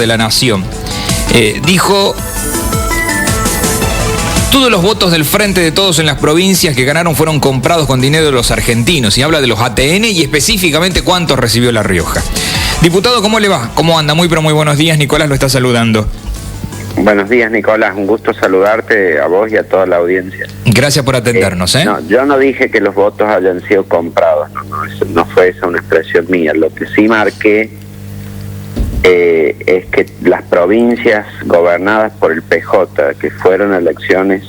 de la Nación. Dijo: todos los votos del Frente de Todos en las provincias que ganaron fueron comprados con dinero de los argentinos, y habla de los ATN y específicamente cuántos recibió La Rioja. Diputado, ¿cómo le va? ¿Cómo anda? Muy pero muy buenos días. Nicolás lo está saludando. Buenos días, Nicolás. Un gusto saludarte a vos y a toda la audiencia. Gracias por atendernos. No, yo no dije que los votos hayan sido comprados. No fue esa una expresión mía. Lo que sí marqué es que las provincias gobernadas por el PJ, que fueron elecciones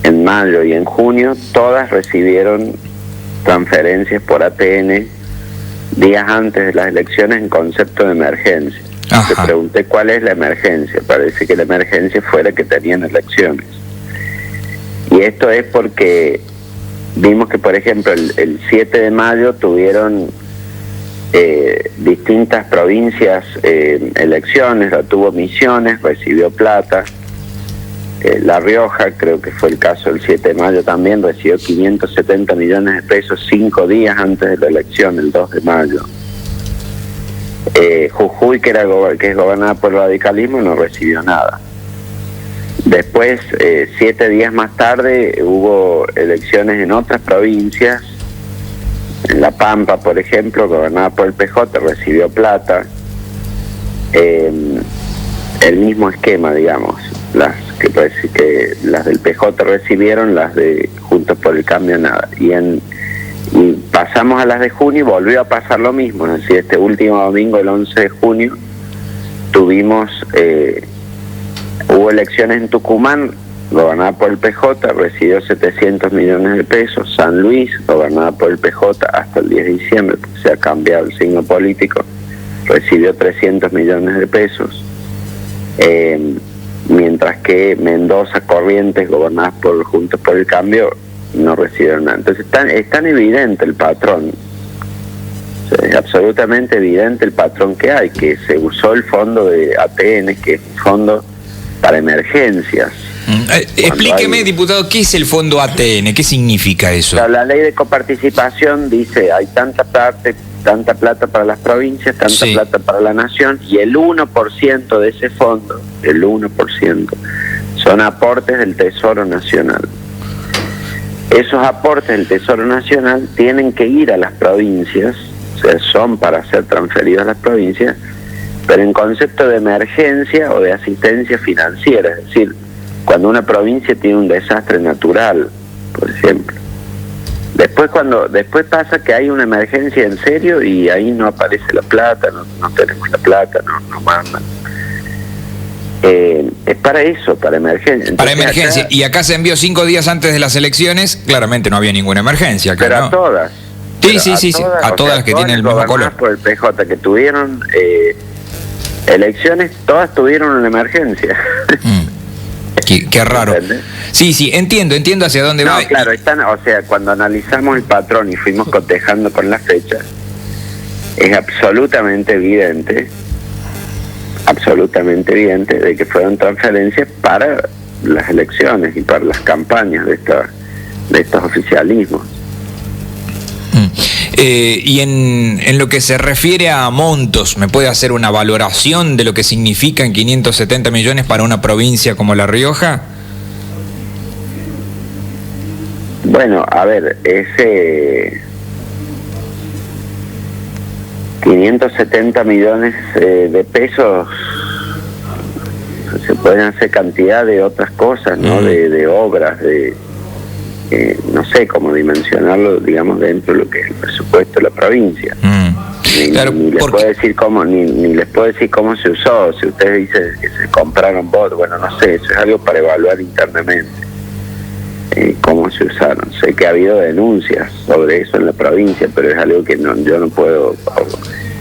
en mayo y en junio, todas recibieron transferencias por ATN días antes de las elecciones en concepto de emergencia. Te pregunté cuál es la emergencia. Parece que la emergencia fue la que tenían elecciones. Y esto es porque vimos que, por ejemplo, el 7 de mayo tuvieron distintas provincias elecciones. Lo tuvo Misiones, recibió plata. La Rioja, creo que fue el caso del 7 de mayo también, recibió 570 millones de pesos 5 días antes de la elección, el 2 de mayo. Jujuy, que es gobernada por el radicalismo, no recibió nada. Después, 7 días más tarde, hubo elecciones en otras provincias. En La Pampa, por ejemplo, gobernada por el PJ, recibió plata. El mismo esquema, digamos. Las del PJ recibieron, las de Juntos por el Cambio nada. Y pasamos a las de junio y volvió a pasar lo mismo. Es decir, este último domingo, el 11 de junio, hubo elecciones en Tucumán, gobernada por el PJ, recibió 700 millones de pesos. San Luis, gobernada por el PJ hasta el 10 de diciembre, porque se ha cambiado el signo político, recibió 300 millones de pesos. Mientras que Mendoza, Corrientes, gobernadas por Juntos por el Cambio, no recibieron nada. Entonces es tan evidente el patrón, o sea, es absolutamente evidente el patrón que hay, que se usó el fondo de ATN, que es un fondo para emergencias. Explíqueme, diputado, ¿qué es el fondo ATN? ¿Qué significa eso? La ley de coparticipación dice: hay tanta plata para las provincias, tanta plata para la nación, y el 1% de ese fondo, el 1%, son aportes del Tesoro Nacional. Esos aportes del Tesoro Nacional tienen que ir a las provincias, o sea, son para ser transferidos a las provincias, pero en concepto de emergencia o de asistencia financiera, es decir, cuando una provincia tiene un desastre natural, por ejemplo. Después pasa que hay una emergencia en serio y ahí no aparece la plata, no tenemos la plata, no mandan. Es para eso, para emergencia. Entonces, para emergencia. Y acá se envió 5 días antes de las elecciones, claramente no había ninguna emergencia. Pero ¿no? A todas. Sí, a todas las que tienen el mismo color. Por el PJ, que tuvieron elecciones, todas tuvieron una emergencia. Qué raro. ¿Entendés? Sí, entiendo hacia dónde va. Claro, cuando analizamos el patrón y fuimos cotejando con las fechas, es absolutamente evidente de que fueron transferencias para las elecciones y para las campañas de estos oficialismos. Y en lo que se refiere a montos, ¿me puede hacer una valoración de lo que significan 570 millones para una provincia como La Rioja? Bueno, a ver, ese 570 millones de pesos, se pueden hacer cantidad de otras cosas, ¿no? De obras, no sé cómo dimensionarlo, digamos, dentro de lo que es el presupuesto de la provincia. Ni les puedo decir cómo, ni les puedo decir cómo se usó. Si ustedes dicen que se compraron votos, bueno, no sé, eso es algo para evaluar internamente, cómo se usaron. Sé que ha habido denuncias sobre eso en la provincia, pero es algo que yo no puedo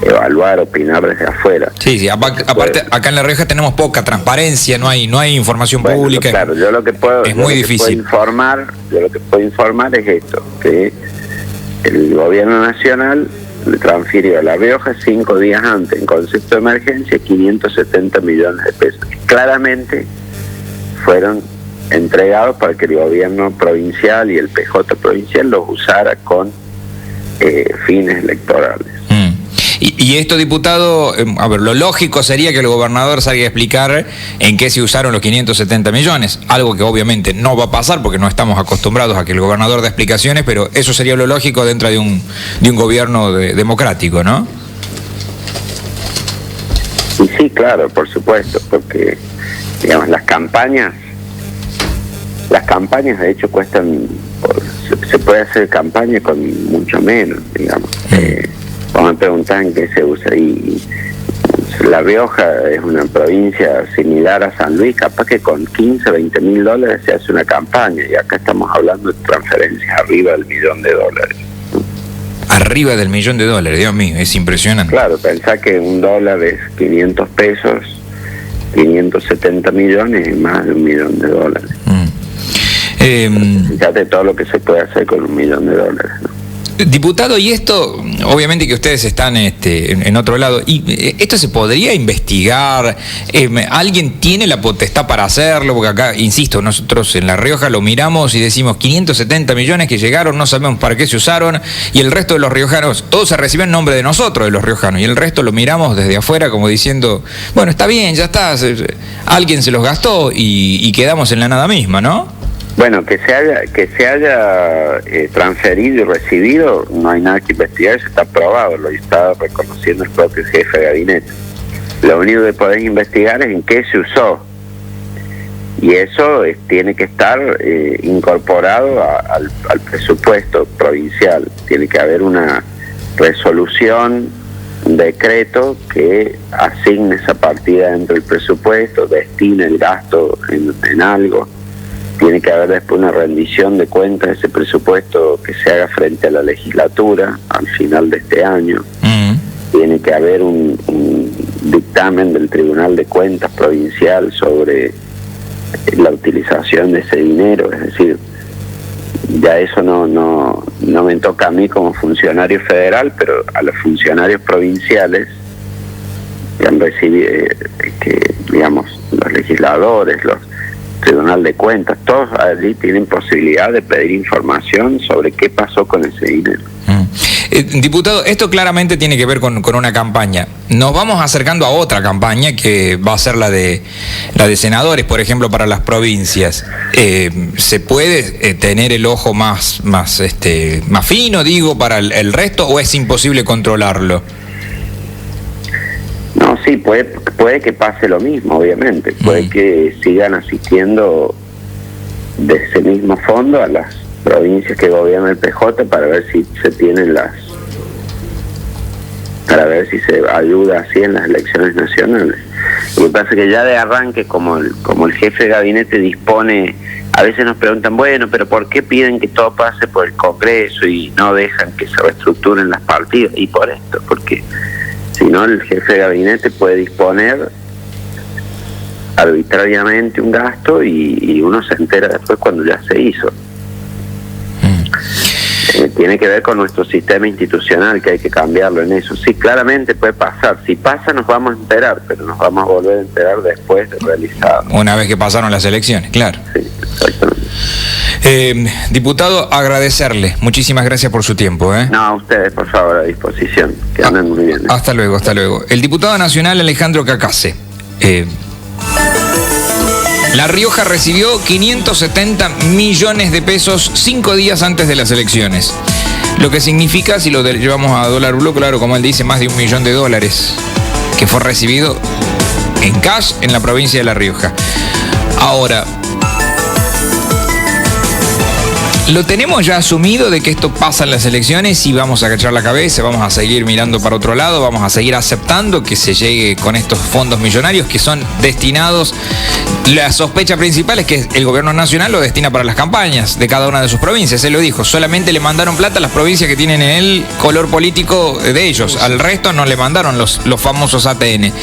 evaluar, opinar desde afuera. Sí, aparte acá en La Rioja tenemos poca transparencia, no hay información pública. Claro, yo lo que puedo informar es esto, que el gobierno nacional le transfirió a La Rioja 5 días antes, en concepto de emergencia, 570 millones de pesos. Claramente fueron entregados para que el gobierno provincial y el PJ provincial los usara con fines electorales. Y esto, diputado, a ver, lo lógico sería que el gobernador salga a explicar en qué se usaron los 570 millones, algo que obviamente no va a pasar porque no estamos acostumbrados a que el gobernador dé explicaciones, pero eso sería lo lógico dentro de un gobierno democrático, ¿no? Y sí, claro, por supuesto, porque, digamos, las campañas de hecho cuestan, se puede hacer campaña con mucho menos, digamos. Vos me preguntan qué se usa, y La Rioja es una provincia similar a San Luis, capaz que con 15, 20 mil dólares se hace una campaña, y acá estamos hablando de transferencias arriba del $1.000.000. Arriba del $1.000.000, Dios mío, es impresionante. Claro, pensá que $1 es 500 pesos, 570 millones y más de $1.000.000. Fíjate todo lo que se puede hacer con $1.000.000, ¿no? Diputado, y esto, obviamente que ustedes están en otro lado, y esto se podría investigar, ¿alguien tiene la potestad para hacerlo? Porque acá, insisto, nosotros en La Rioja lo miramos y decimos 570 millones que llegaron, no sabemos para qué se usaron, y el resto de los riojanos, todo se recibe en nombre de nosotros, de los riojanos, y el resto lo miramos desde afuera como diciendo, bueno, está bien, ya está, alguien se los gastó y quedamos en la nada misma, ¿no? Bueno, que se haya transferido y recibido, no hay nada que investigar, eso está probado, lo está reconociendo el propio jefe de gabinete. Lo único que podés investigar es en qué se usó, y eso tiene que estar incorporado al presupuesto provincial. Tiene que haber una resolución, un decreto que asigne esa partida dentro del presupuesto, destine el gasto en algo. Tiene que haber después una rendición de cuentas de ese presupuesto que se haga frente a la legislatura al final de este año. Tiene que haber un dictamen del Tribunal de Cuentas Provincial sobre la utilización de ese dinero. Es decir, ya eso no me toca a mí como funcionario federal, pero a los funcionarios provinciales que han recibido, digamos, los legisladores, los Tribunal de Cuentas, todos allí tienen posibilidad de pedir información sobre qué pasó con ese dinero. Diputado, esto claramente tiene que ver con una campaña. Nos vamos acercando a otra campaña que va a ser la de senadores, por ejemplo, para las provincias. ¿Se puede tener el ojo más fino, digo, para el resto, o es imposible controlarlo? No, sí, puede que pase lo mismo, obviamente. Puede que sigan asistiendo de ese mismo fondo a las provincias que gobierna el PJ para ver si se ayuda así en las elecciones nacionales. Lo que pasa es que ya de arranque, como el jefe de gabinete dispone, a veces nos preguntan, bueno, pero ¿por qué piden que todo pase por el Congreso y no dejan que se reestructuren las partidas? Y por esto, porque si no, el jefe de gabinete puede disponer arbitrariamente un gasto y uno se entera después cuando ya se hizo. Tiene que ver con nuestro sistema institucional, que hay que cambiarlo en eso. Sí, claramente puede pasar. Si pasa, nos vamos a enterar, pero nos vamos a volver a enterar después de realizado. Una vez que pasaron las elecciones, claro. Sí, exactamente. Diputado, agradecerle. Muchísimas gracias por su tiempo. No, a ustedes, por favor, a disposición. Que anden muy bien. Hasta luego, hasta luego. El diputado nacional Alejandro Cacase. La Rioja recibió 570 millones de pesos 5 días antes de las elecciones. Lo que significa, si lo llevamos a dólar blue, claro, como él dice, más de $1 millón que fue recibido en cash en la provincia de La Rioja. Ahora, ¿lo tenemos ya asumido de que esto pasa en las elecciones y vamos a agachar la cabeza, vamos a seguir mirando para otro lado, vamos a seguir aceptando que se llegue con estos fondos millonarios que son destinados? La sospecha principal es que el gobierno nacional lo destina para las campañas de cada una de sus provincias. Él lo dijo, solamente le mandaron plata a las provincias que tienen el color político de ellos, al resto no le mandaron los famosos ATN.